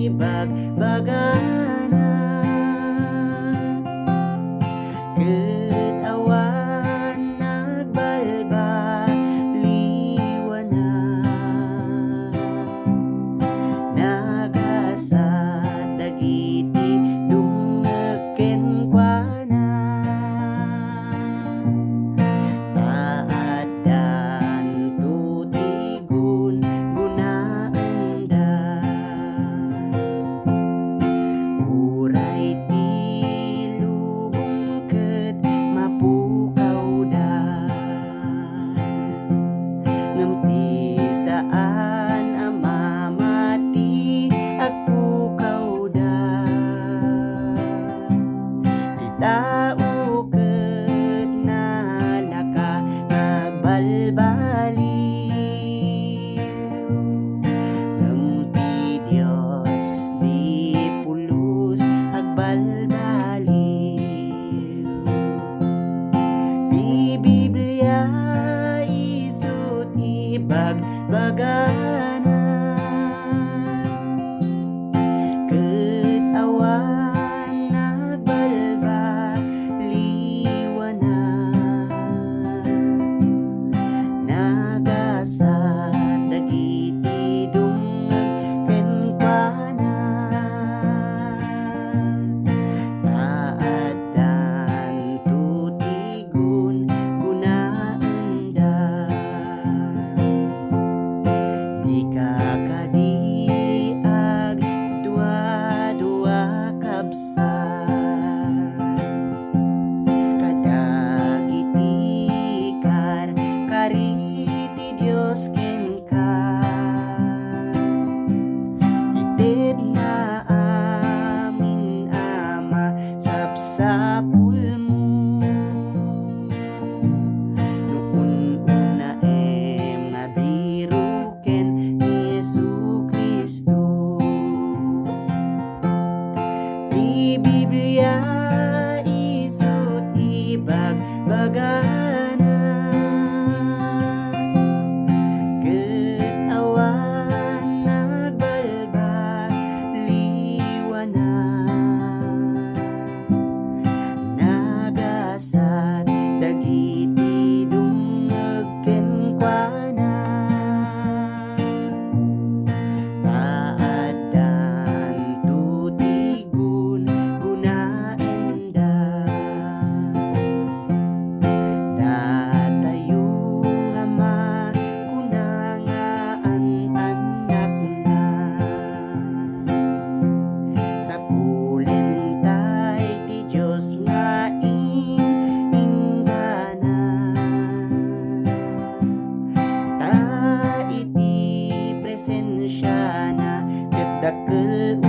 ibagbagana ket awan nagbalbaliwanag nagasat dagiti dungeg kenkuana taaddan tutigon gunaenda uray ti lubong ket mapukawdan ngem ti saan a mamati agpukawdan ti tao ket nalaka agbalbaliw ngem ti Dios di pulos agbalbaliw ti Biblia isut ibagbagana ket awan nagbalbaliwanag nagasat dagiti dungeg kenkuana taaddan tutigon gunaenda di kakadi agdua-dua kabsat kadagiti kari ti Dios kenka ited nga amin Ama sapsapulmo nuun una nga biro ken ni Jesu-Kristo ti Biblia isut ibagbagana ket awan nagbalbaliwanag nagasat dagiti dungeg kenkuana taaddan tutigon gunaenda datayo nga makunangaan anak na sapulentay ti Dios nga inggana ta iti presensya na ket dakkel